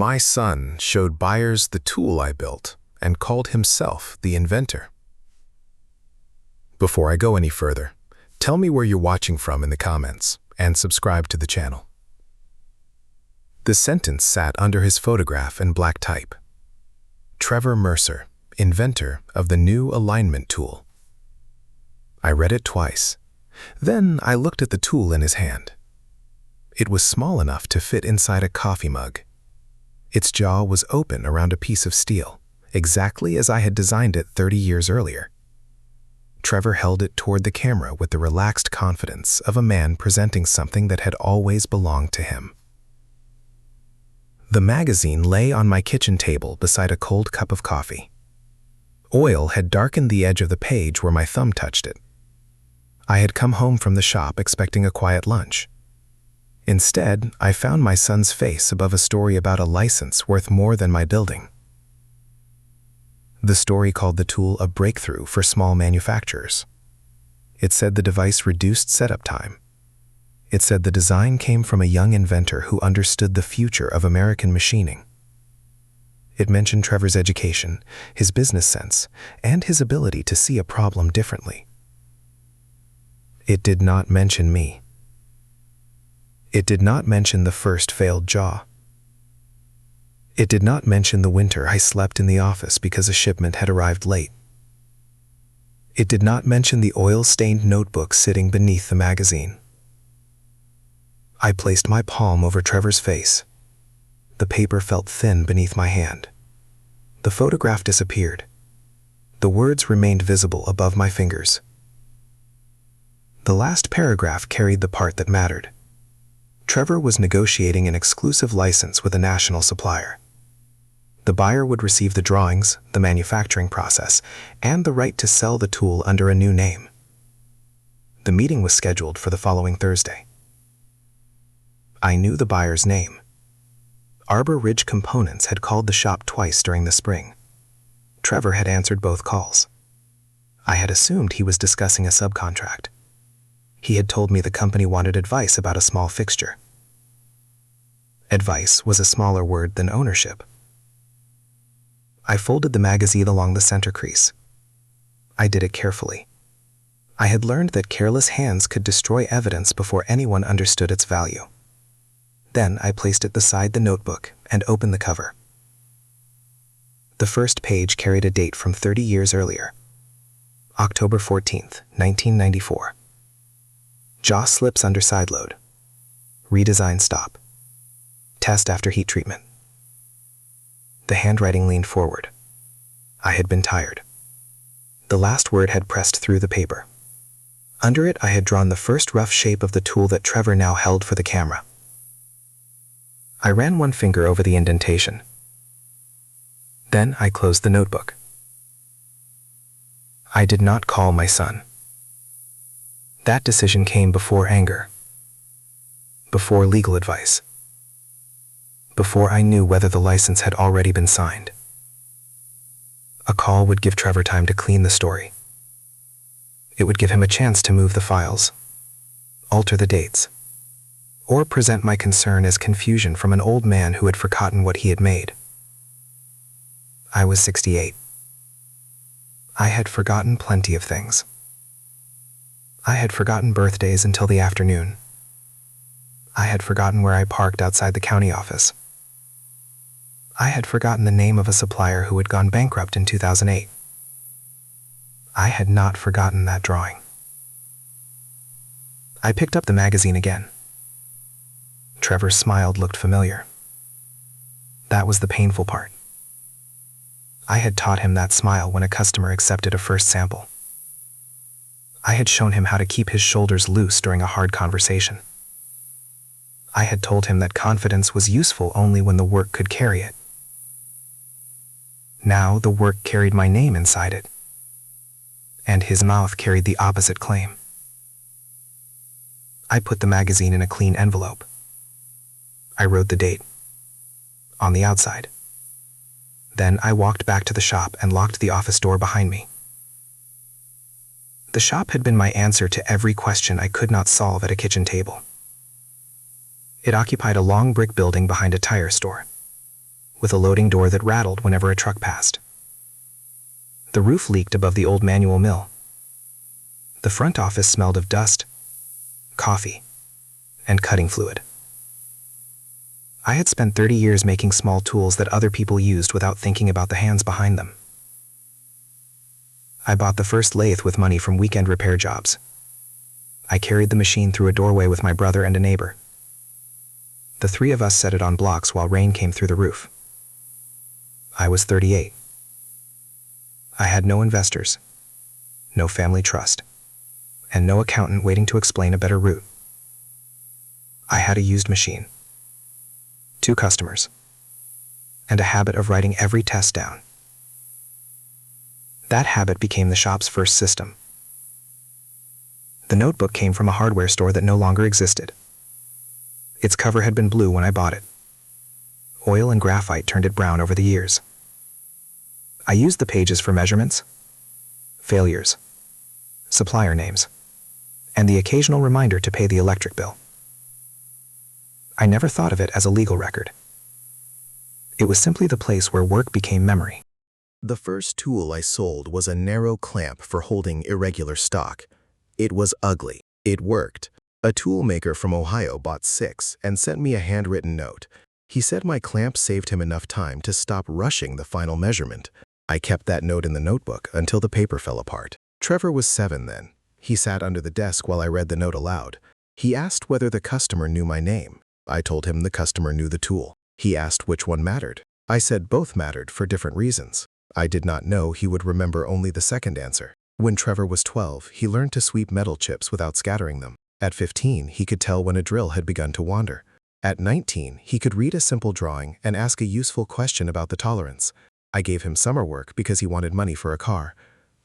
My son showed buyers the tool I built and called himself the inventor. Before I go any further, tell me where you're watching from in the comments and subscribe to the channel. The sentence sat under his photograph in black type. Trevor Mercer, inventor of the new alignment tool. I read it twice. Then I looked at the tool in his hand. It was small enough to fit inside a coffee mug. Its jaw was open around a piece of steel, exactly as I had designed it 30 years earlier. Trevor held it toward the camera with the relaxed confidence of a man presenting something that had always belonged to him. The magazine lay on my kitchen table beside a cold cup of coffee. Oil had darkened the edge of the page where my thumb touched it. I had come home from the shop expecting a quiet lunch. Instead, I found my son's face above a story about a license worth more than my building. The story called the tool a breakthrough for small manufacturers. It said the device reduced setup time. It said the design came from a young inventor who understood the future of American machining. It mentioned Trevor's education, his business sense, and his ability to see a problem differently. It did not mention me. It did not mention the first failed jaw. It did not mention the winter I slept in the office because a shipment had arrived late. It did not mention the oil-stained notebook sitting beneath the magazine. I placed my palm over Trevor's face. The paper felt thin beneath my hand. The photograph disappeared. The words remained visible above my fingers. The last paragraph carried the part that mattered. Trevor was negotiating an exclusive license with a national supplier. The buyer would receive the drawings, the manufacturing process, and the right to sell the tool under a new name. The meeting was scheduled for the following Thursday. I knew the buyer's name. Arbor Ridge Components had called the shop twice during the spring. Trevor had answered both calls. I had assumed he was discussing a subcontract. He had told me the company wanted advice about a small fixture. Advice was a smaller word than ownership. I folded the magazine along the center crease. I did it carefully. I had learned that careless hands could destroy evidence before anyone understood its value. Then I placed it beside the notebook and opened the cover. The first page carried a date from 30 years earlier. October 14th, 1994. Jaw slips under side load. Redesign stop. Test after heat treatment. The handwriting leaned forward. I had been tired. The last word had pressed through the paper. Under it, I had drawn the first rough shape of the tool that Trevor now held for the camera. I ran one finger over the indentation. Then I closed the notebook. I did not call my son. That decision came before anger, before legal advice, before I knew whether the license had already been signed. A call would give Trevor time to clean the story. It would give him a chance to move the files, alter the dates, or present my concern as confusion from an old man who had forgotten what he had made. I was 68. I had forgotten plenty of things. I had forgotten birthdays until the afternoon. I had forgotten where I parked outside the county office. I had forgotten the name of a supplier who had gone bankrupt in 2008. I had not forgotten that drawing. I picked up the magazine again. Trevor's smile looked familiar. That was the painful part. I had taught him that smile when a customer accepted a first sample. I had shown him how to keep his shoulders loose during a hard conversation. I had told him that confidence was useful only when the work could carry it. Now the work carried my name inside it, and his mouth carried the opposite claim. I put the magazine in a clean envelope. I wrote the date on the outside. Then I walked back to the shop and locked the office door behind me. The shop had been my answer to every question I could not solve at a kitchen table. It occupied a long brick building behind a tire store. with a loading door that rattled whenever a truck passed. The roof leaked above the old manual mill. The front office smelled of dust, coffee, and cutting fluid. I had spent 30 years making small tools that other people used without thinking about the hands behind them. I bought the first lathe with money from weekend repair jobs. I carried the machine through a doorway with my brother and a neighbor. The three of us set it on blocks while rain came through the roof. I was 38. I had no investors, no family trust, and no accountant waiting to explain a better route. I had a used machine, 2 customers, and a habit of writing every test down. That habit became the shop's first system. The notebook came from a hardware store that no longer existed. Its cover had been blue when I bought it. Oil and graphite turned it brown over the years. I used the pages for measurements, failures, supplier names, and the occasional reminder to pay the electric bill. I never thought of it as a legal record. It was simply the place where work became memory. The first tool I sold was a narrow clamp for holding irregular stock. It was ugly. It worked. A tool maker from Ohio bought 6 and sent me a handwritten note. He said my clamp saved him enough time to stop rushing the final measurement. I kept that note in the notebook until the paper fell apart. Trevor was 7 then. He sat under the desk while I read the note aloud. He asked whether the customer knew my name. I told him the customer knew the tool. He asked which one mattered. I said both mattered for different reasons. I did not know he would remember only the second answer. When Trevor was 12, he learned to sweep metal chips without scattering them. At 15, he could tell when a drill had begun to wander. At 19, he could read a simple drawing and ask a useful question about the tolerance. I gave him summer work because he wanted money for a car.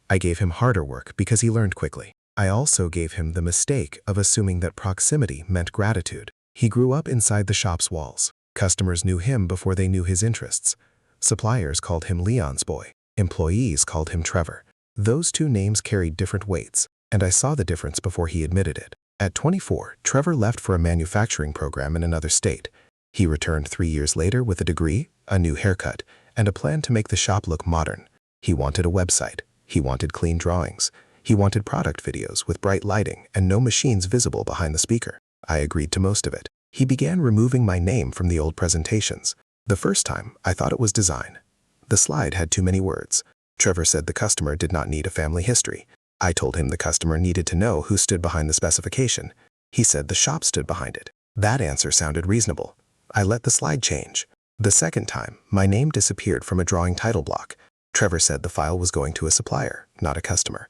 I gave him harder work because he learned quickly. I also gave him the mistake of assuming that proximity meant gratitude. He grew up inside the shop's walls. Customers knew him before they knew his interests. Suppliers called him Leon's boy. Employees called him Trevor. Those 2 names carried different weights, and I saw the difference before he admitted it. At 24, Trevor left for a manufacturing program in another state. He returned 3 years later with a degree, a new haircut, and a plan to make the shop look modern. He wanted a website. He wanted clean drawings. He wanted product videos with bright lighting and no machines visible behind the speaker. I agreed to most of it. He began removing my name from the old presentations. The first time, I thought it was design. The slide had too many words. Trevor said the customer did not need a family history. I told him the customer needed to know who stood behind the specification. He said the shop stood behind it. That answer sounded reasonable. I let the slide change. The second time, my name disappeared from a drawing title block. Trevor said the file was going to a supplier, not a customer.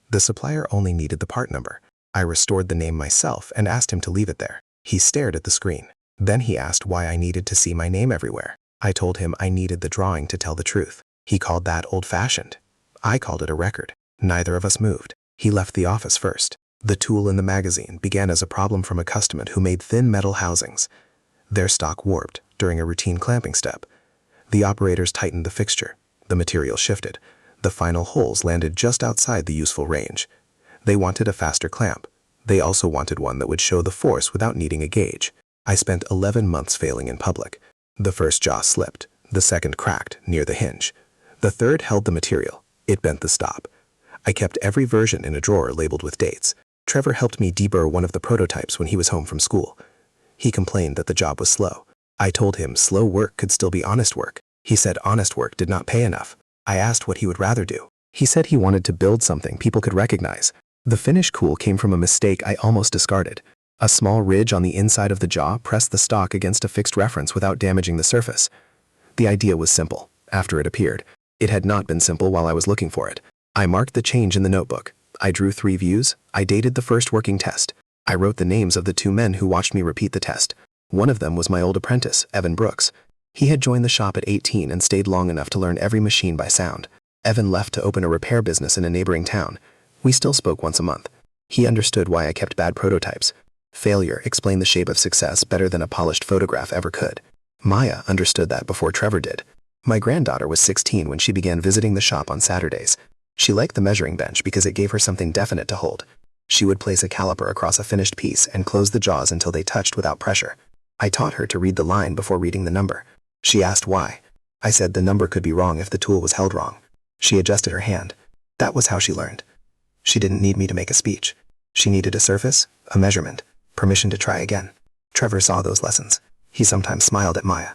The supplier only needed the part number. I restored the name myself and asked him to leave it there. He stared at the screen. Then he asked why I needed to see my name everywhere. I told him I needed the drawing to tell the truth. He called that old-fashioned. I called it a record. Neither of us moved. He left the office first. The tool in the magazine began as a problem from a customer who made thin metal housings. Their stock warped during a routine clamping step. The operators tightened the fixture. The material shifted. The final holes landed just outside the useful range. They wanted a faster clamp. They also wanted one that would show the force without needing a gauge. I spent 11 months failing in public. The first jaw slipped. The second cracked near the hinge. The third held the material. It bent the stop. I kept every version in a drawer labeled with dates. Trevor helped me deburr one of the prototypes when he was home from school. He complained that the job was slow. I told him slow work could still be honest work. He said honest work did not pay enough. I asked what he would rather do. He said he wanted to build something people could recognize. The finish cool came from a mistake I almost discarded. A small ridge on the inside of the jaw pressed the stock against a fixed reference without damaging the surface. The idea was simple, after it appeared. It had not been simple while I was looking for it. I marked the change in the notebook. I drew 3 views. I dated the first working test. I wrote the names of the 2 men who watched me repeat the test. One of them was my old apprentice, Evan Brooks. He had joined the shop at 18 and stayed long enough to learn every machine by sound. Evan left to open a repair business in a neighboring town. We still spoke once a month. He understood why I kept bad prototypes. Failure explained the shape of success better than a polished photograph ever could. Maya understood that before Trevor did. My granddaughter was 16 when she began visiting the shop on Saturdays. She liked the measuring bench because it gave her something definite to hold. She would place a caliper across a finished piece and close the jaws until they touched without pressure. I taught her to read the line before reading the number. She asked why. I said the number could be wrong if the tool was held wrong. She adjusted her hand. That was how she learned. She didn't need me to make a speech. She needed a surface, a measurement, permission to try again. Trevor saw those lessons. He sometimes smiled at Maya.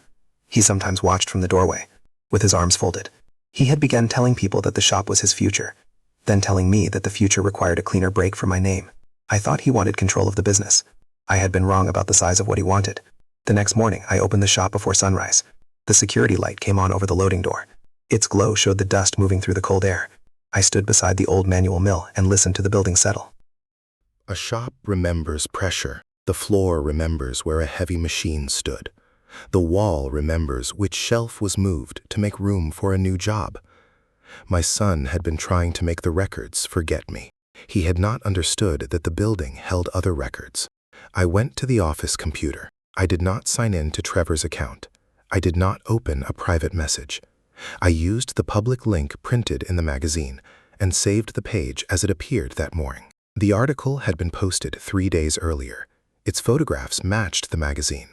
He sometimes watched from the doorway, with his arms folded. He had begun telling people that the shop was his future, then telling me that the future required a cleaner break for my name. I thought he wanted control of the business. I had been wrong about the size of what he wanted. The next morning, I opened the shop before sunrise. The security light came on over the loading door. Its glow showed the dust moving through the cold air. I stood beside the old manual mill and listened to the building settle. A shop remembers pressure. The floor remembers where a heavy machine stood. The wall remembers which shelf was moved to make room for a new job. My son had been trying to make the records forget me. He had not understood that the building held other records. I went to the office computer. I did not sign in to Trevor's account. I did not open a private message. I used the public link printed in the magazine and saved the page as it appeared that morning. The article had been posted 3 days earlier. Its photographs matched the magazine.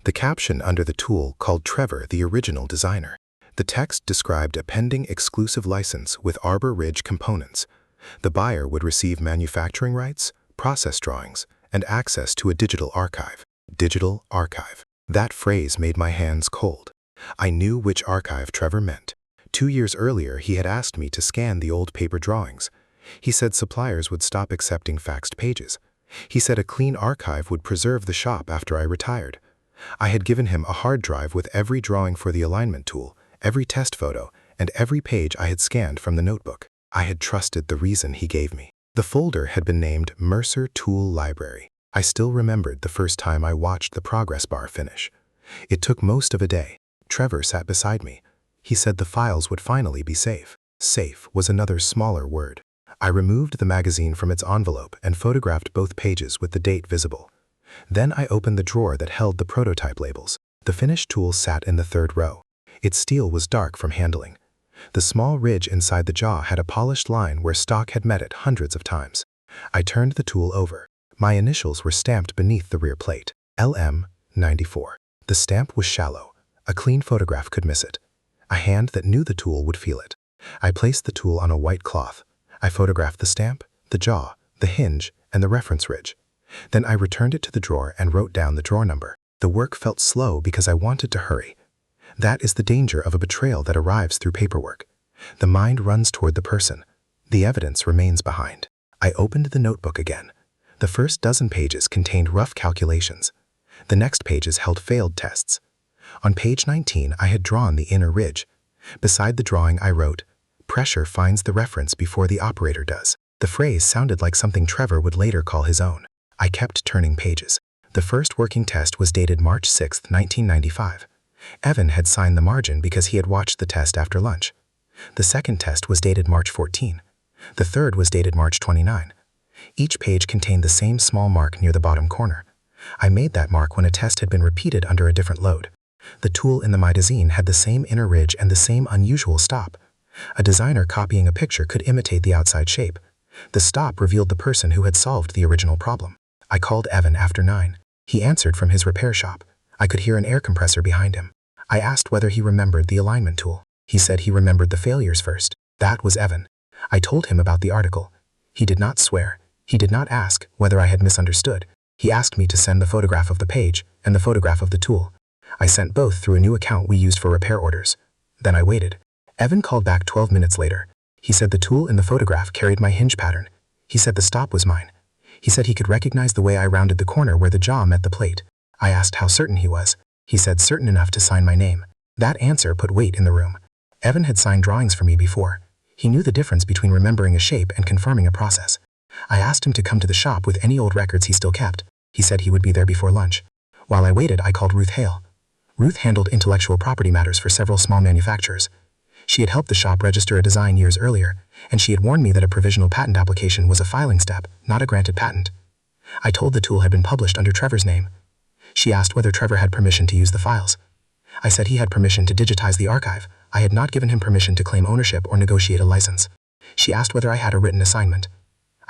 The caption under the tool called Trevor the original designer. The text described a pending exclusive license with Arbor Ridge Components. The buyer would receive manufacturing rights, process drawings, and access to a digital archive. Digital archive. That phrase made my hands cold. I knew which archive Trevor meant. 2 years earlier, he had asked me to scan the old paper drawings. He said suppliers would stop accepting faxed pages. He said a clean archive would preserve the shop after I retired. I had given him a hard drive with every drawing for the alignment tool, every test photo, and every page I had scanned from the notebook. I had trusted the reason he gave me. The folder had been named Mercer Tool Library. I still remembered the first time I watched the progress bar finish. It took most of a day. Trevor sat beside me. He said the files would finally be safe. Safe was another smaller word. I removed the magazine from its envelope and photographed both pages with the date visible. Then I opened the drawer that held the prototype labels. The finished tool sat in the 3rd row. Its steel was dark from handling. The small ridge inside the jaw had a polished line where stock had met it hundreds of times. I turned the tool over. My initials were stamped beneath the rear plate. LM94. The stamp was shallow. A clean photograph could miss it. A hand that knew the tool would feel it. I placed the tool on a white cloth. I photographed the stamp, the jaw, the hinge, and the reference ridge. Then I returned it to the drawer and wrote down the drawer number. The work felt slow because I wanted to hurry. That is the danger of a betrayal that arrives through paperwork. The mind runs toward the person. The evidence remains behind. I opened the notebook again. The first dozen pages contained rough calculations. The next pages held failed tests. On page 19, I had drawn the inner ridge. Beside the drawing, I wrote, "Pressure finds the reference before the operator does." The phrase sounded like something Trevor would later call his own. I kept turning pages. The first working test was dated March 6, 1995. Evan had signed the margin because he had watched the test after lunch. The second test was dated March 14. The third was dated March 29. Each page contained the same small mark near the bottom corner. I made that mark when a test had been repeated under a different load. The tool in the magazine had the same inner ridge and the same unusual stop. A designer copying a picture could imitate the outside shape. The stop revealed the person who had solved the original problem. I called Evan after 9. He answered from his repair shop. I could hear an air compressor behind him. I asked whether he remembered the alignment tool. He said he remembered the failures first. That was Evan. I told him about the article. He did not swear. He did not ask whether I had misunderstood. He asked me to send the photograph of the page and the photograph of the tool. I sent both through a new account we used for repair orders. Then I waited. Evan called back 12 minutes later. He said the tool in the photograph carried my hinge pattern. He said the stop was mine. He said he could recognize the way I rounded the corner where the jaw met the plate. I asked how certain he was. He said certain enough to sign my name. That answer put weight in the room. Evan had signed drawings for me before. He knew the difference between remembering a shape and confirming a process. I asked him to come to the shop with any old records he still kept. He said he would be there before lunch. While I waited, I called Ruth Hale. Ruth handled intellectual property matters for several small manufacturers. She had helped the shop register a design years earlier, and she had warned me that a provisional patent application was a filing step, not a granted patent. I told the tool had been published under Trevor's name. She asked whether Trevor had permission to use the files. I said he had permission to digitize the archive. I had not given him permission to claim ownership or negotiate a license. She asked whether I had a written assignment.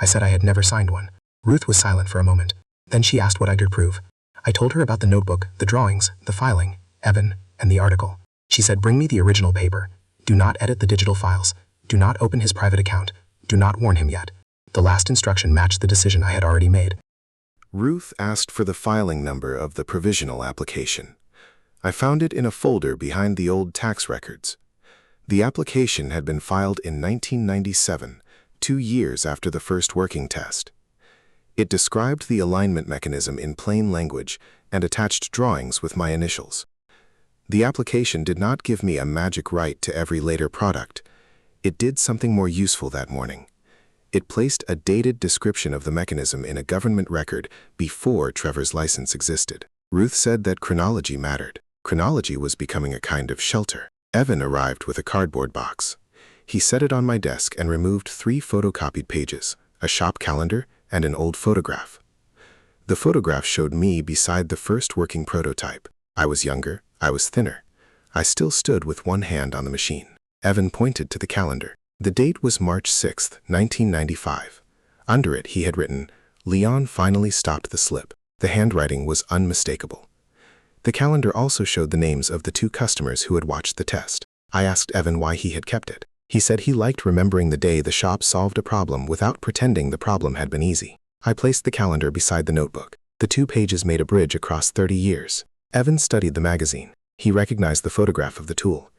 I said I had never signed one. Ruth was silent for a moment. Then she asked what I could prove. I told her about the notebook, the drawings, the filing, Evan, and the article. She said, "Bring me the original paper. Do not edit the digital files. Do not open his private account. Do not warn him yet." The last instruction matched the decision I had already made. Ruth asked for the filing number of the provisional application. I found it in a folder behind the old tax records. The application had been filed in 1997, 2 years after the first working test. It described the alignment mechanism in plain language and attached drawings with my initials. The application did not give me a magic right to every later product. It did something more useful that morning. It placed a dated description of the mechanism in a government record before Trevor's license existed. Ruth said that chronology mattered. Chronology was becoming a kind of shelter. Evan arrived with a cardboard box. He set it on my desk and removed 3 photocopied pages, a shop calendar, and an old photograph. The photograph showed me beside the first working prototype. I was younger, I was thinner. I still stood with one hand on the machine. Evan pointed to the calendar. The date was March 6, 1995. Under it, he had written, "Leon finally stopped the slip." The handwriting was unmistakable. The calendar also showed the names of the 2 customers who had watched the test. I asked Evan why he had kept it. He said he liked remembering the day the shop solved a problem without pretending the problem had been easy. I placed the calendar beside the notebook. The 2 pages made a bridge across 30 years. Evan studied the magazine. He recognized the photograph of the tool.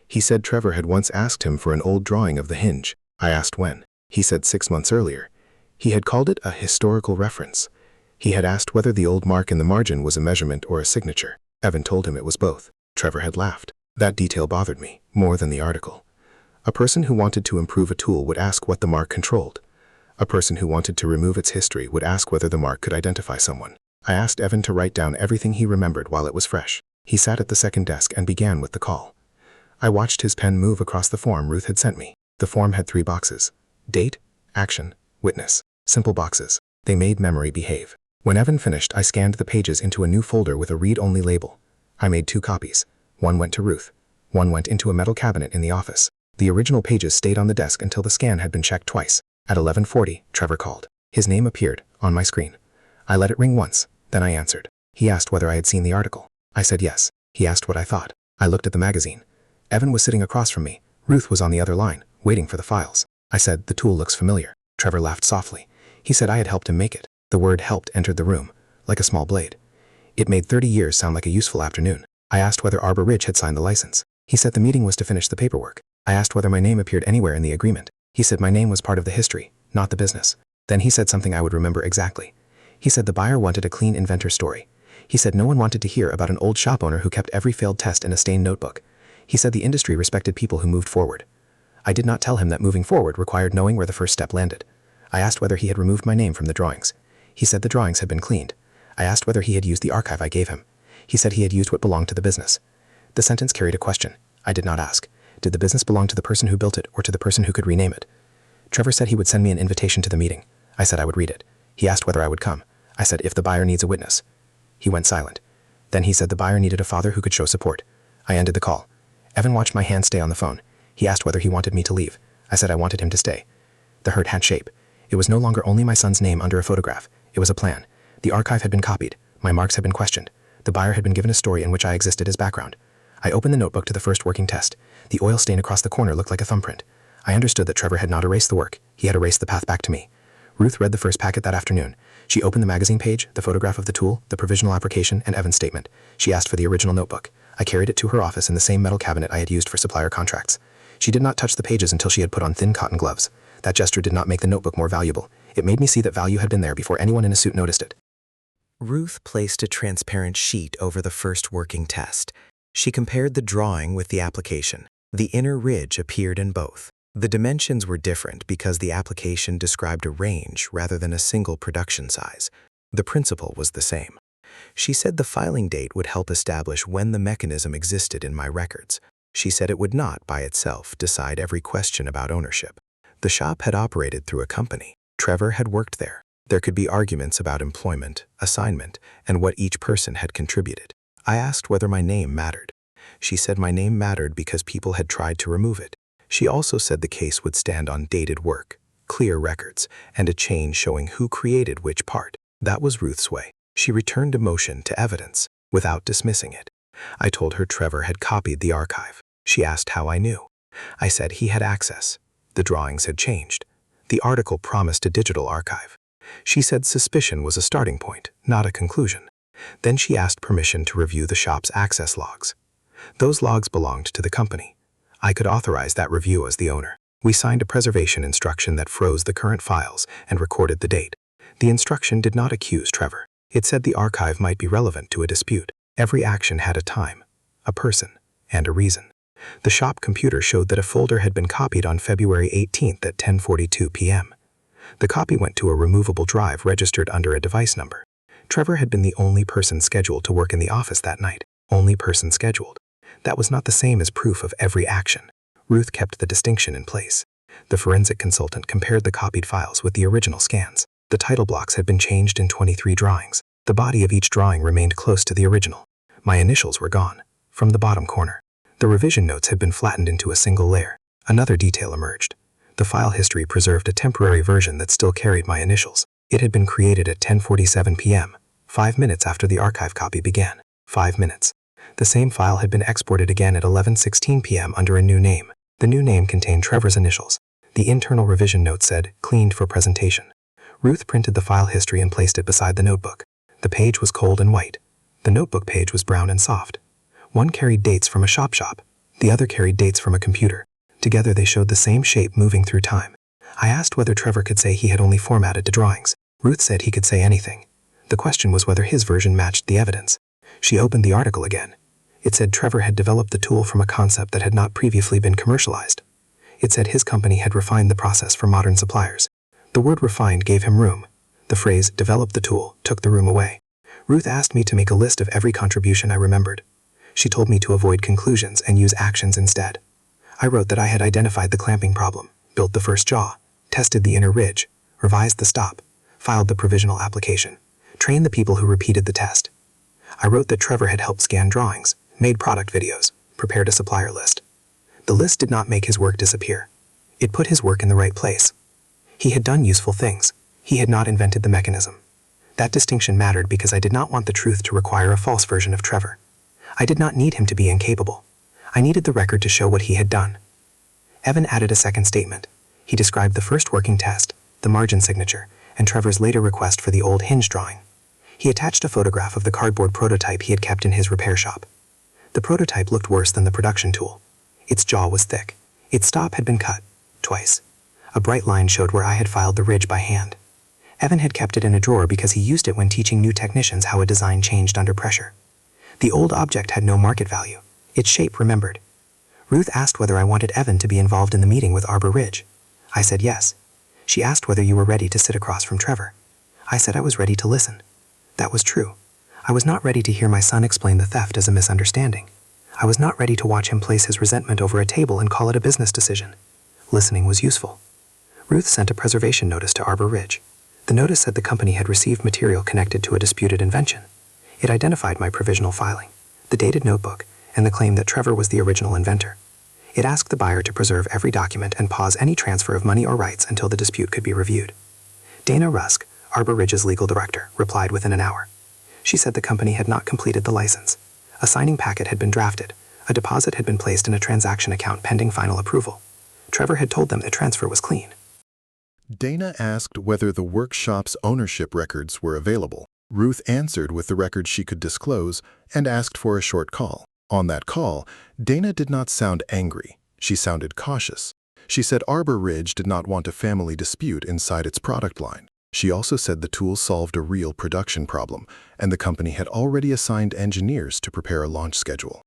He said Trevor had once asked him for an old drawing of the hinge. I asked when. He said 6 months earlier. He had called it a historical reference. He had asked whether the old mark in the margin was a measurement or a signature. Evan told him it was both. Trevor had laughed. That detail bothered me, more than the article. A person who wanted to improve a tool would ask what the mark controlled. A person who wanted to remove its history would ask whether the mark could identify someone. I asked Evan to write down everything he remembered while it was fresh. He sat at the second desk and began with the call. I watched his pen move across the form Ruth had sent me. The form had 3 boxes: date, action, witness. Simple boxes. They made memory behave. When Evan finished, I scanned the pages into a new folder with a read-only label. I made 2 copies. One went to Ruth. One went into a metal cabinet in the office. The original pages stayed on the desk until the scan had been checked twice. At 11:40, Trevor called. His name appeared on my screen. I let it ring once, then I answered. He asked whether I had seen the article. I said yes. He asked what I thought. I looked at the magazine. Evan was sitting across from me. Ruth was on the other line, waiting for the files. I said, "The tool looks familiar." Trevor laughed softly. He said I had helped him make it. The word "helped" entered the room, like a small blade. It made 30 years sound like a useful afternoon. I asked whether Arbor Ridge had signed the license. He said the meeting was to finish the paperwork. I asked whether my name appeared anywhere in the agreement. He said my name was part of the history, not the business. Then he said something I would remember exactly. He said the buyer wanted a clean inventor story. He said no one wanted to hear about an old shop owner who kept every failed test in a stained notebook. He said the industry respected people who moved forward. I did not tell him that moving forward required knowing where the first step landed. I asked whether he had removed my name from the drawings. He said the drawings had been cleaned. I asked whether he had used the archive I gave him. He said he had used what belonged to the business. The sentence carried a question. I did not ask. Did the business belong to the person who built it or to the person who could rename it? Trevor said he would send me an invitation to the meeting. I said I would read it. He asked whether I would come. I said if the buyer needs a witness. He went silent. Then he said the buyer needed a father who could show support. I ended the call. Evan watched my hand stay on the phone. He asked whether he wanted me to leave. I said I wanted him to stay. The hurt had shape. It was no longer only my son's name under a photograph. It was a plan. The archive had been copied. My marks had been questioned. The buyer had been given a story in which I existed as background. I opened the notebook to the first working test. The oil stain across the corner looked like a thumbprint. I understood that Trevor had not erased the work. He had erased the path back to me. Ruth read the first packet that afternoon. She opened the magazine page, the photograph of the tool, the provisional application, and Evan's statement. She asked for the original notebook. I carried it to her office in the same metal cabinet I had used for supplier contracts. She did not touch the pages until she had put on thin cotton gloves. That gesture did not make the notebook more valuable. It made me see that value had been there before anyone in a suit noticed it. Ruth placed a transparent sheet over the first working test. She compared the drawing with the application. The inner ridge appeared in both. The dimensions were different because the application described a range rather than a single production size. The principle was the same. She said the filing date would help establish when the mechanism existed in my records. She said it would not, by itself, decide every question about ownership. The shop had operated through a company. Trevor had worked there. There could be arguments about employment, assignment, and what each person had contributed. I asked whether my name mattered. She said my name mattered because people had tried to remove it. She also said the case would stand on dated work, clear records, and a chain showing who created which part. That was Ruth's way. She returned emotion to evidence without dismissing it. I told her Trevor had copied the archive. She asked how I knew. I said he had access. The drawings had changed. The article promised a digital archive. She said suspicion was a starting point, not a conclusion. Then she asked permission to review the shop's access logs. Those logs belonged to the company. I could authorize that review as the owner. We signed a preservation instruction that froze the current files and recorded the date. The instruction did not accuse Trevor. It said the archive might be relevant to a dispute. Every action had a time, a person, and a reason. The shop computer showed that a folder had been copied on February 18th at 10:42 p.m. The copy went to a removable drive registered under a device number. Trevor had been the only person scheduled to work in the office that night. Only person scheduled. That was not the same as proof of every action. Ruth kept the distinction in place. The forensic consultant compared the copied files with the original scans. The title blocks had been changed in 23 drawings. The body of each drawing remained close to the original. My initials were gone, from the bottom corner. The revision notes had been flattened into a single layer. Another detail emerged. The file history preserved a temporary version that still carried my initials. It had been created at 10:47 p.m., 5 minutes after the archive copy began. 5 minutes. The same file had been exported again at 11:16 p.m. under a new name. The new name contained Trevor's initials. The internal revision note said, "Cleaned for presentation." Ruth printed the file history and placed it beside the notebook. The page was cold and white. The notebook page was brown and soft. One carried dates from a shop. The other carried dates from a computer. Together they showed the same shape moving through time. I asked whether Trevor could say he had only formatted the drawings. Ruth said he could say anything. The question was whether his version matched the evidence. She opened the article again. It said Trevor had developed the tool from a concept that had not previously been commercialized. It said his company had refined the process for modern suppliers. The word refined gave him room. The phrase, develop the tool, took the room away. Ruth asked me to make a list of every contribution I remembered. She told me to avoid conclusions and use actions instead. I wrote that I had identified the clamping problem, built the first jaw, tested the inner ridge, revised the stop, filed the provisional application, trained the people who repeated the test. I wrote that Trevor had helped scan drawings, made product videos, prepared a supplier list. The list did not make his work disappear. It put his work in the right place. He had done useful things. He had not invented the mechanism. That distinction mattered because I did not want the truth to require a false version of Trevor. I did not need him to be incapable. I needed the record to show what he had done. Evan added a second statement. He described the first working test, the margin signature, and Trevor's later request for the old hinge drawing. He attached a photograph of the cardboard prototype he had kept in his repair shop. The prototype looked worse than the production tool. Its jaw was thick. Its stop had been cut, twice. A bright line showed where I had filed the ridge by hand. Evan had kept it in a drawer because he used it when teaching new technicians how a design changed under pressure. The old object had no market value. Its shape remembered. Ruth asked whether I wanted Evan to be involved in the meeting with Arbor Ridge. I said yes. She asked whether you were ready to sit across from Trevor. I said I was ready to listen. That was true. I was not ready to hear my son explain the theft as a misunderstanding. I was not ready to watch him place his resentment over a table and call it a business decision. Listening was useful. Ruth sent a preservation notice to Arbor Ridge. The notice said the company had received material connected to a disputed invention. It identified my provisional filing, the dated notebook, and the claim that Trevor was the original inventor. It asked the buyer to preserve every document and pause any transfer of money or rights until the dispute could be reviewed. Dana Rusk, Arbor Ridge's legal director, replied within an hour. She said the company had not completed the license. A signing packet had been drafted. A deposit had been placed in a transaction account pending final approval. Trevor had told them the transfer was clean. Dana asked whether the workshop's ownership records were available. Ruth answered with the records she could disclose and asked for a short call. On that call, Dana did not sound angry. She sounded cautious. She said Arbor Ridge did not want a family dispute inside its product line. She also said the tool solved a real production problem, and the company had already assigned engineers to prepare a launch schedule.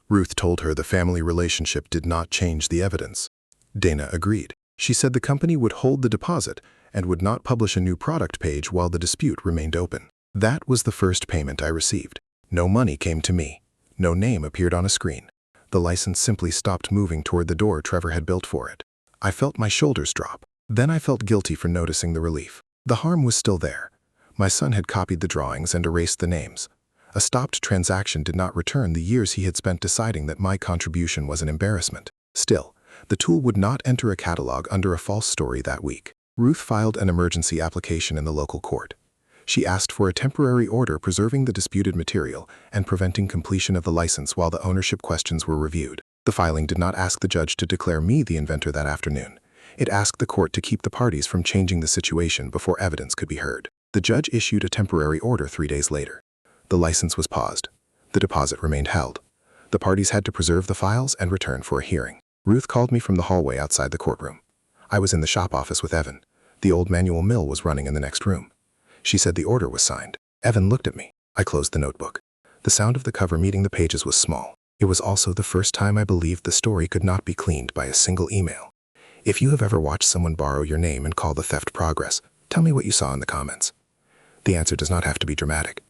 Ruth told her the family relationship did not change the evidence. Dana agreed. She said the company would hold the deposit and would not publish a new product page while the dispute remained open. That was the first payment I received. No money came to me. No name appeared on a screen. The license simply stopped moving toward the door Trevor had built for it. I felt my shoulders drop. Then I felt guilty for noticing the relief. The harm was still there. My son had copied the drawings and erased the names. A stopped transaction did not return the years he had spent deciding that my contribution was an embarrassment. Still, the tool would not enter a catalog under a false story that week. Ruth filed an emergency application in the local court. She asked for a temporary order preserving the disputed material and preventing completion of the license while the ownership questions were reviewed. The filing did not ask the judge to declare me the inventor that afternoon. It asked the court to keep the parties from changing the situation before evidence could be heard. The judge issued a temporary order 3 days later. The license was paused. The deposit remained held. The parties had to preserve the files and return for a hearing. Ruth called me from the hallway outside the courtroom. I was in the shop office with Evan. The old manual mill was running in the next room. She said the order was signed. Evan looked at me. I closed the notebook. The sound of the cover meeting the pages was small. It was also the first time I believed the story could not be cleaned by a single email. If you have ever watched someone borrow your name and call the theft progress, tell me what you saw in the comments. The answer does not have to be dramatic.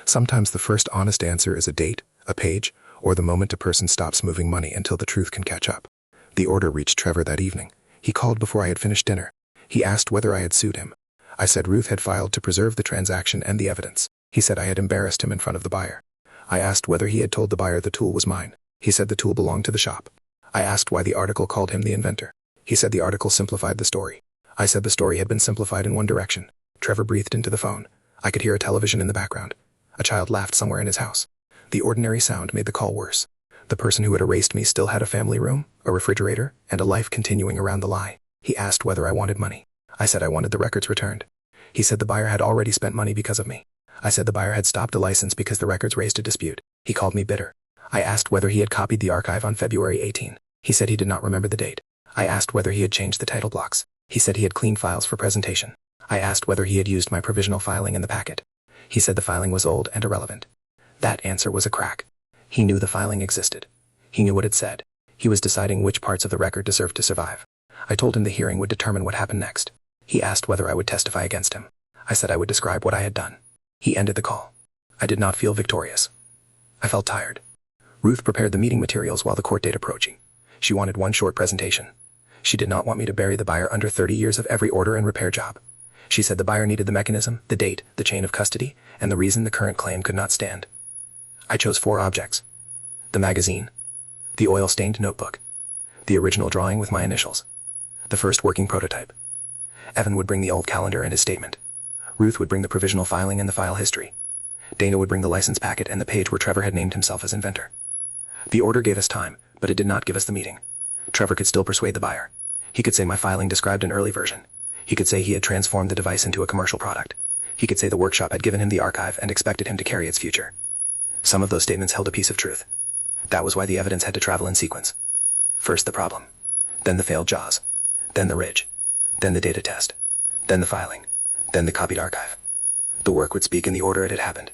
Sometimes the first honest answer is a date, a page, or the moment a person stops moving money until the truth can catch up. The order reached Trevor that evening. He called before I had finished dinner. He asked whether I had sued him. I said Ruth had filed to preserve the transaction and the evidence. He said I had embarrassed him in front of the buyer. I asked whether he had told the buyer the tool was mine. He said the tool belonged to the shop. I asked why the article called him the inventor. He said the article simplified the story. I said the story had been simplified in one direction. Trevor breathed into the phone. I could hear a television in the background. A child laughed somewhere in his house. The ordinary sound made the call worse. The person who had erased me still had a family room, a refrigerator, and a life continuing around the lie. He asked whether I wanted money. I said I wanted the records returned. He said the buyer had already spent money because of me. I said the buyer had stopped the license because the records raised a dispute. He called me bitter. I asked whether he had copied the archive on February 18. He said he did not remember the date. I asked whether he had changed the title blocks. He said he had cleaned files for presentation. I asked whether he had used my provisional filing in the packet. He said the filing was old and irrelevant. That answer was a crack. He knew the filing existed. He knew what it said. He was deciding which parts of the record deserved to survive. I told him the hearing would determine what happened next. He asked whether I would testify against him. I said I would describe what I had done. He ended the call. I did not feel victorious. I felt tired. Ruth prepared the meeting materials while the court date approaching. She wanted one short presentation. She did not want me to bury the buyer under 30 years of every order and repair job. She said the buyer needed the mechanism, the date, the chain of custody, and the reason the current claim could not stand. I chose 4 objects. The magazine, the oil-stained notebook, the original drawing with my initials, the first working prototype. Evan would bring the old calendar and his statement. Ruth would bring the provisional filing and the file history. Dana would bring the license packet and the page where Trevor had named himself as inventor. The order gave us time, but it did not give us the meeting. Trevor could still persuade the buyer. He could say my filing described an early version. He could say he had transformed the device into a commercial product. He could say the workshop had given him the archive and expected him to carry its future. Some of those statements held a piece of truth. That was why the evidence had to travel in sequence. First the problem, then the failed jaws, then the ridge, then the data test, then the filing, then the copied archive. The work would speak in the order it had happened.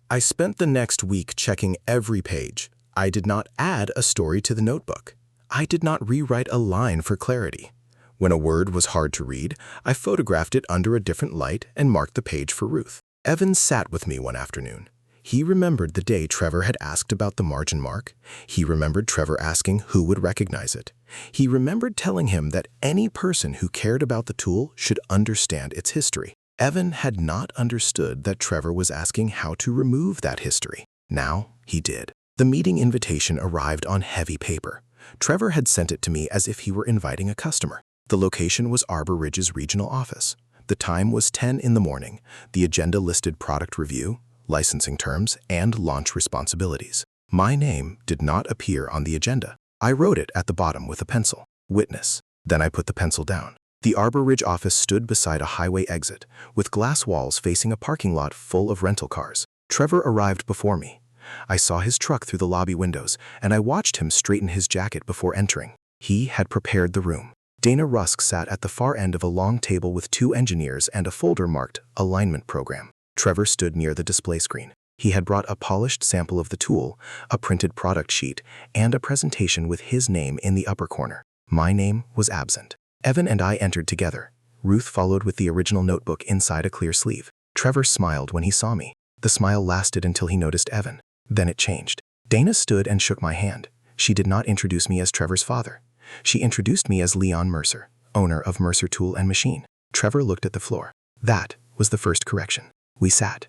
I spent the next week checking every page. I did not add a story to the notebook. I did not rewrite a line for clarity. When a word was hard to read, I photographed it under a different light and marked the page for Ruth. Evan sat with me one afternoon. He remembered the day Trevor had asked about the margin mark. He remembered Trevor asking who would recognize it. He remembered telling him that any person who cared about the tool should understand its history. Evan had not understood that Trevor was asking how to remove that history. Now he did. The meeting invitation arrived on heavy paper. Trevor had sent it to me as if he were inviting a customer. The location was Arbor Ridge's regional office. The time was 10 in the morning. The agenda listed product review, licensing terms, and launch responsibilities. My name did not appear on the agenda. I wrote it at the bottom with a pencil. Witness. Then I put the pencil down. The Arbor Ridge office stood beside a highway exit, with glass walls facing a parking lot full of rental cars. Trevor arrived before me. I saw his truck through the lobby windows, and I watched him straighten his jacket before entering. He had prepared the room. Dana Rusk sat at the far end of a long table with 2 engineers and a folder marked Alignment Program. Trevor stood near the display screen. He had brought a polished sample of the tool, a printed product sheet, and a presentation with his name in the upper corner. My name was absent. Evan and I entered together. Ruth followed with the original notebook inside a clear sleeve. Trevor smiled when he saw me. The smile lasted until he noticed Evan. Then it changed. Dana stood and shook my hand. She did not introduce me as Trevor's father. She introduced me as Leon Mercer, owner of Mercer Tool and Machine. Trevor looked at the floor. That was the first correction. We sat.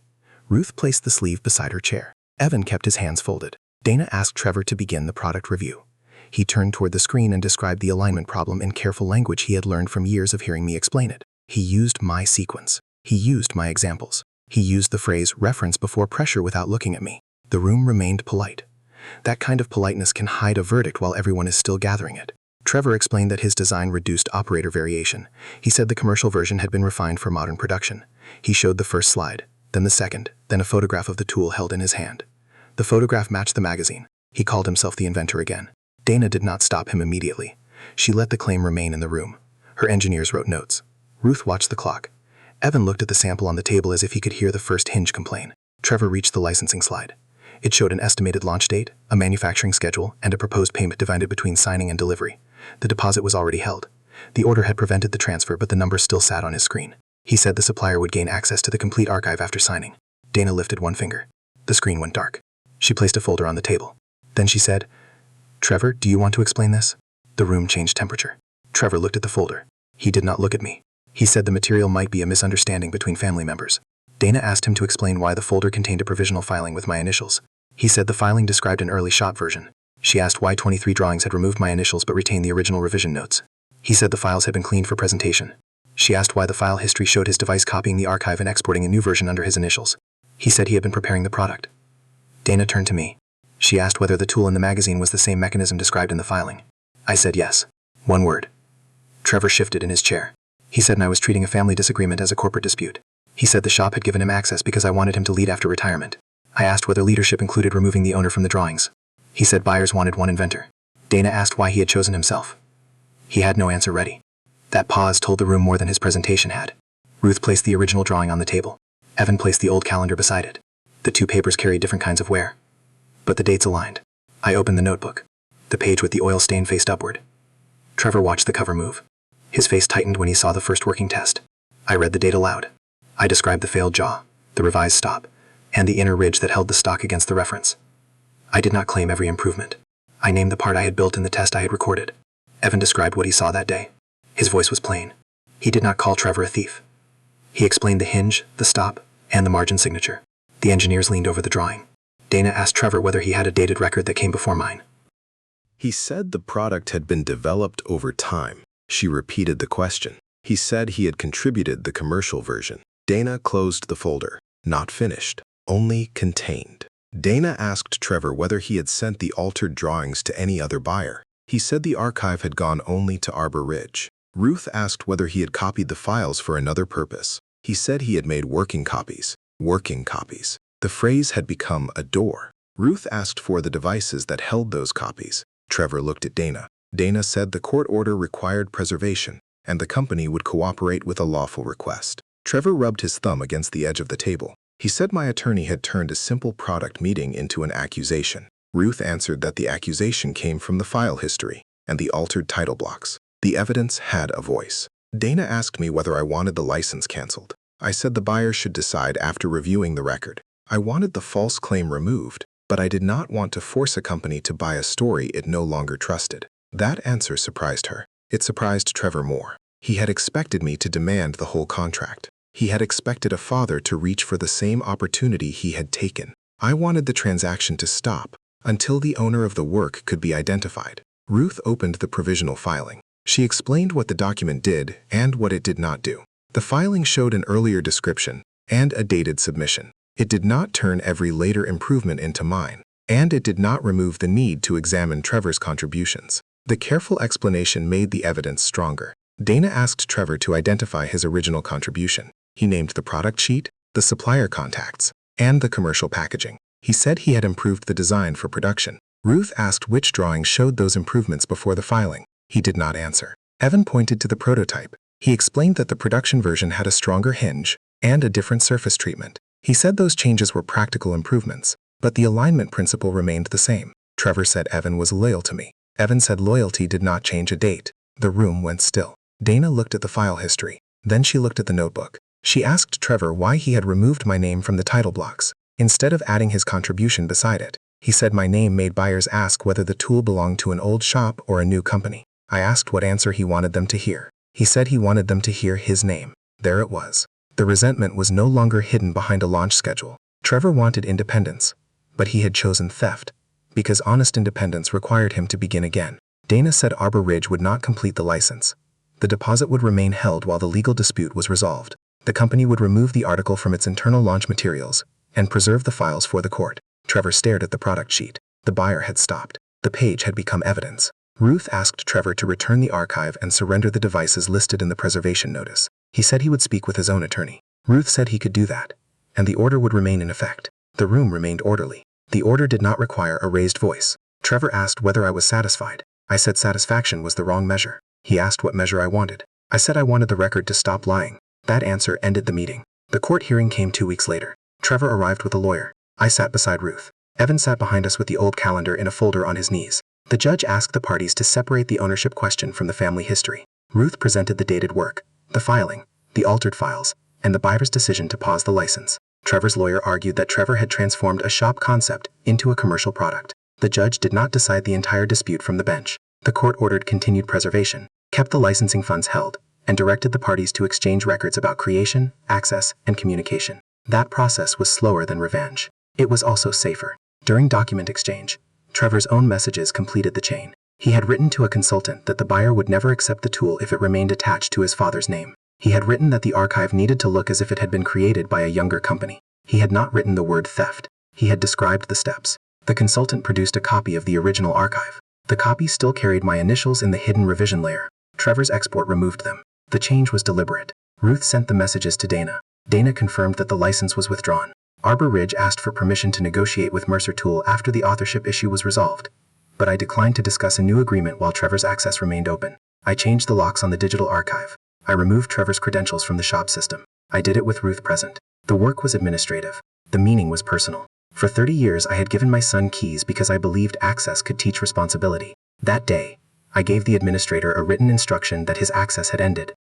Ruth placed the sleeve beside her chair. Evan kept his hands folded. Dana asked Trevor to begin the product review. He turned toward the screen and described the alignment problem in careful language he had learned from years of hearing me explain it. He used my sequence. He used my examples. He used the phrase reference before pressure without looking at me. The room remained polite. That kind of politeness can hide a verdict while everyone is still gathering it. Trevor explained that his design reduced operator variation. He said the commercial version had been refined for modern production. He showed the first slide, then the second, then a photograph of the tool held in his hand. The photograph matched the magazine. He called himself the inventor again. Dana did not stop him immediately. She let the claim remain in the room. Her engineers wrote notes. Ruth watched the clock. Evan looked at the sample on the table as if he could hear the first hinge complain. Trevor reached the licensing slide. It showed an estimated launch date, a manufacturing schedule, and a proposed payment divided between signing and delivery. The deposit was already held. The order had prevented the transfer, but the number still sat on his screen. He said the supplier would gain access to the complete archive after signing. Dana lifted one finger. The screen went dark. She placed a folder on the table. Then she said, "Trevor, do you want to explain this?" The room changed temperature. Trevor looked at the folder. He did not look at me. He said the material might be a misunderstanding between family members. Dana asked him to explain why the folder contained a provisional filing with my initials. He said the filing described an early shot version. She asked why 23 drawings had removed my initials but retained the original revision notes. He said the files had been cleaned for presentation. She asked why the file history showed his device copying the archive and exporting a new version under his initials. He said he had been preparing the product. Dana turned to me. She asked whether the tool in the magazine was the same mechanism described in the filing. I said yes. One word. Trevor shifted in his chair. He said I was treating a family disagreement as a corporate dispute. He said the shop had given him access because I wanted him to lead after retirement. I asked whether leadership included removing the owner from the drawings. He said buyers wanted one inventor. Dana asked why he had chosen himself. He had no answer ready. That pause told the room more than his presentation had. Ruth placed the original drawing on the table. Evan placed the old calendar beside it. The two papers carried different kinds of wear, but the dates aligned. I opened the notebook. The page with the oil stain faced upward. Trevor watched the cover move. His face tightened when he saw the first working test. I read the date aloud. I described the failed jaw, the revised stop, and the inner ridge that held the stock against the reference. I did not claim every improvement. I named the part I had built in the test I had recorded. Evan described what he saw that day. His voice was plain. He did not call Trevor a thief. He explained the hinge, the stop, and the margin signature. The engineers leaned over the drawing. Dana asked Trevor whether he had a dated record that came before mine. He said the product had been developed over time. She repeated the question. He said he had contributed the commercial version. Dana closed the folder. Not finished, only contained. Dana asked Trevor whether he had sent the altered drawings to any other buyer. He said the archive had gone only to Arbor Ridge. Ruth asked whether he had copied the files for another purpose. He said he had made working copies. Working copies. The phrase had become a door. Ruth asked for the devices that held those copies. Trevor looked at Dana. Dana said the court order required preservation, and the company would cooperate with a lawful request. Trevor rubbed his thumb against the edge of the table. He said my attorney had turned a simple product meeting into an accusation. Ruth answered that the accusation came from the file history and the altered title blocks. The evidence had a voice. Dana asked me whether I wanted the license canceled. I said the buyer should decide after reviewing the record. I wanted the false claim removed, but I did not want to force a company to buy a story it no longer trusted. That answer surprised her. It surprised Trevor more. He had expected me to demand the whole contract. He had expected a father to reach for the same opportunity he had taken. I wanted the transaction to stop until the owner of the work could be identified. Ruth opened the provisional filing. She explained what the document did and what it did not do. The filing showed an earlier description and a dated submission. It did not turn every later improvement into mine, and it did not remove the need to examine Trevor's contributions. The careful explanation made the evidence stronger. Dana asked Trevor to identify his original contribution. He named the product sheet, the supplier contacts, and the commercial packaging. He said he had improved the design for production. Ruth asked which drawings showed those improvements before the filing. He did not answer. Evan pointed to the prototype. He explained that the production version had a stronger hinge and a different surface treatment. He said those changes were practical improvements, but the alignment principle remained the same. Trevor said Evan was loyal to me. Evan said loyalty did not change a date. The room went still. Dana looked at the file history. Then she looked at the notebook. She asked Trevor why he had removed my name from the title blocks, instead of adding his contribution beside it. He said my name made buyers ask whether the tool belonged to an old shop or a new company. I asked what answer he wanted them to hear. He said he wanted them to hear his name. There it was. The resentment was no longer hidden behind a launch schedule. Trevor wanted independence, but he had chosen theft, because honest independence required him to begin again. Dana said Arbor Ridge would not complete the license. The deposit would remain held while the legal dispute was resolved. The company would remove the article from its internal launch materials and preserve the files for the court. Trevor stared at the product sheet. The buyer had stopped. The page had become evidence. Ruth asked Trevor to return the archive and surrender the devices listed in the preservation notice. He said he would speak with his own attorney. Ruth said he could do that, and the order would remain in effect. The room remained orderly. The order did not require a raised voice. Trevor asked whether I was satisfied. I said satisfaction was the wrong measure. He asked what measure I wanted. I said I wanted the record to stop lying. That answer ended the meeting. The court hearing came 2 weeks later. Trevor arrived with a lawyer. I sat beside Ruth. Evan sat behind us with the old calendar in a folder on his knees. The judge asked the parties to separate the ownership question from the family history. Ruth presented the dated work, the filing, the altered files, and the buyer's decision to pause the license. Trevor's lawyer argued that Trevor had transformed a shop concept into a commercial product. The judge did not decide the entire dispute from the bench. The court ordered continued preservation, kept the licensing funds held, and directed the parties to exchange records about creation, access, and communication. That process was slower than revenge. It was also safer. During document exchange, Trevor's own messages completed the chain. He had written to a consultant that the buyer would never accept the tool if it remained attached to his father's name. He had written that the archive needed to look as if it had been created by a younger company. He had not written the word theft. He had described the steps. The consultant produced a copy of the original archive. The copy still carried my initials in the hidden revision layer. Trevor's export removed them. The change was deliberate. Ruth sent the messages to Dana. Dana confirmed that the license was withdrawn. Arbor Ridge asked for permission to negotiate with Mercer Tool after the authorship issue was resolved, but I declined to discuss a new agreement while Trevor's access remained open. I changed the locks on the digital archive. I removed Trevor's credentials from the shop system. I did it with Ruth present. The work was administrative. The meaning was personal. For 30 years I had given my son keys because I believed access could teach responsibility. That day, I gave the administrator a written instruction that his access had ended.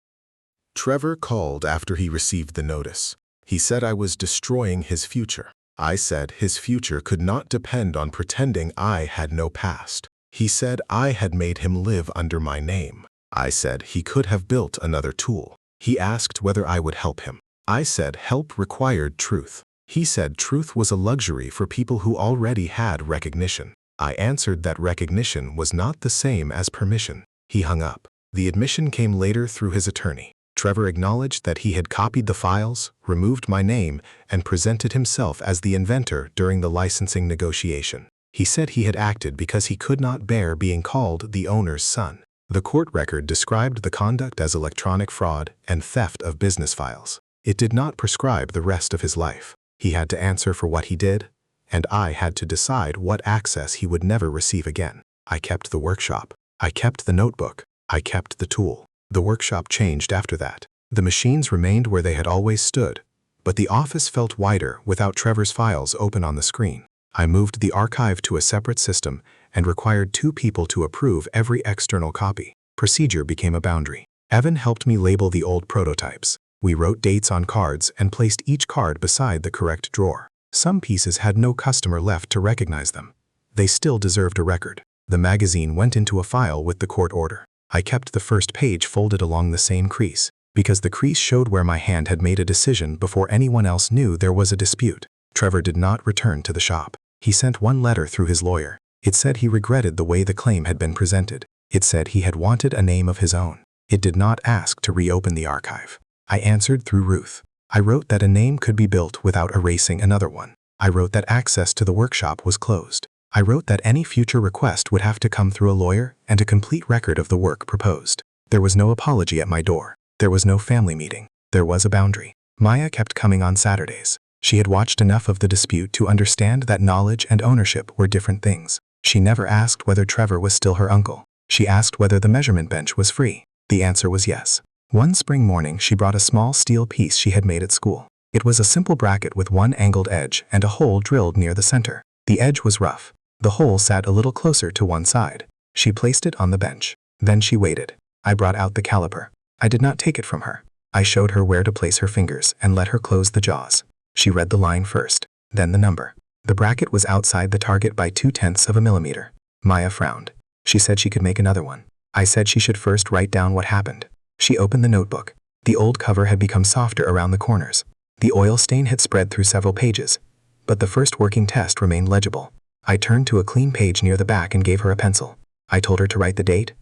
Trevor called after he received the notice. He said I was destroying his future. I said his future could not depend on pretending I had no past. He said I had made him live under my name. I said he could have built another tool. He asked whether I would help him. I said help required truth. He said truth was a luxury for people who already had recognition. I answered that recognition was not the same as permission. He hung up. The admission came later through his attorney. Trevor acknowledged that he had copied the files, removed my name, and presented himself as the inventor during the licensing negotiation. He said he had acted because he could not bear being called the owner's son. The court record described the conduct as electronic fraud and theft of business files. It did not prescribe the rest of his life. He had to answer for what he did, and I had to decide what access he would never receive again. I kept the workshop. I kept the notebook. I kept the tool. The workshop changed after that. The machines remained where they had always stood, but the office felt wider without Trevor's files open on the screen. I moved the archive to a separate system and required 2 people to approve every external copy. Procedure became a boundary. Evan helped me label the old prototypes. We wrote dates on cards and placed each card beside the correct drawer. Some pieces had no customer left to recognize them. They still deserved a record. The magazine went into a file with the court order. I kept the first page folded along the same crease, because the crease showed where my hand had made a decision before anyone else knew there was a dispute. Trevor did not return to the shop. He sent one letter through his lawyer. It said he regretted the way the claim had been presented. It said he had wanted a name of his own. It did not ask to reopen the archive. I answered through Ruth. I wrote that a name could be built without erasing another one. I wrote that access to the workshop was closed. I wrote that any future request would have to come through a lawyer and a complete record of the work proposed. There was no apology at my door. There was no family meeting. There was a boundary. Maya kept coming on Saturdays. She had watched enough of the dispute to understand that knowledge and ownership were different things. She never asked whether Trevor was still her uncle. She asked whether the measurement bench was free. The answer was yes. One spring morning, she brought a small steel piece she had made at school. It was a simple bracket with one angled edge and a hole drilled near the center. The edge was rough. The hole sat a little closer to one side. She placed it on the bench. Then she waited. I brought out the caliper. I did not take it from her. I showed her where to place her fingers and let her close the jaws. She read the line first, then the number. The bracket was outside the target by 0.2 of a millimeter. Maya frowned. She said she could make another one. I said she should first write down what happened. She opened the notebook. The old cover had become softer around the corners. The oil stain had spread through several pages, but the first working test remained legible. I turned to a clean page near the back and gave her a pencil. I told her to write the date,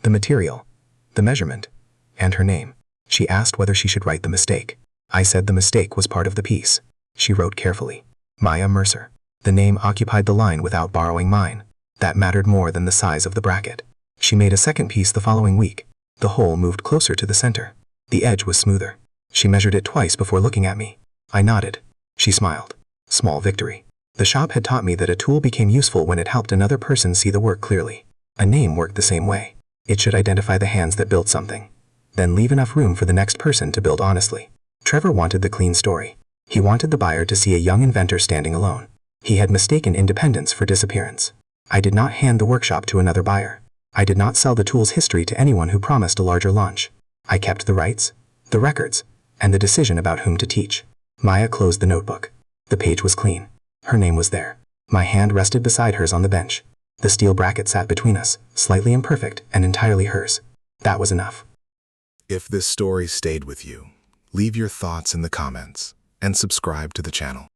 the material, the measurement, and her name. She asked whether she should write the mistake. I said the mistake was part of the piece. She wrote carefully. Maya Mercer. The name occupied the line without borrowing mine. That mattered more than the size of the bracket. She made a second piece the following week. The hole moved closer to the center. The edge was smoother. She measured it twice before looking at me. I nodded. She smiled. Small victory. The shop had taught me that a tool became useful when it helped another person see the work clearly. A name worked the same way. It should identify the hands that built something. Then leave enough room for the next person to build honestly. Trevor wanted the clean story. He wanted the buyer to see a young inventor standing alone. He had mistaken independence for disappearance. I did not hand the workshop to another buyer. I did not sell the tool's history to anyone who promised a larger launch. I kept the rights, the records, and the decision about whom to teach. Maya closed the notebook. The page was clean. Her name was there. My hand rested beside hers on the bench. The steel bracket sat between us, slightly imperfect and entirely hers. That was enough. If this story stayed with you, leave your thoughts in the comments and subscribe to the channel.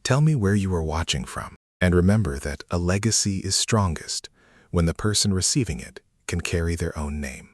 Tell me where you are watching from, and remember that a legacy is strongest when the person receiving it can carry their own name.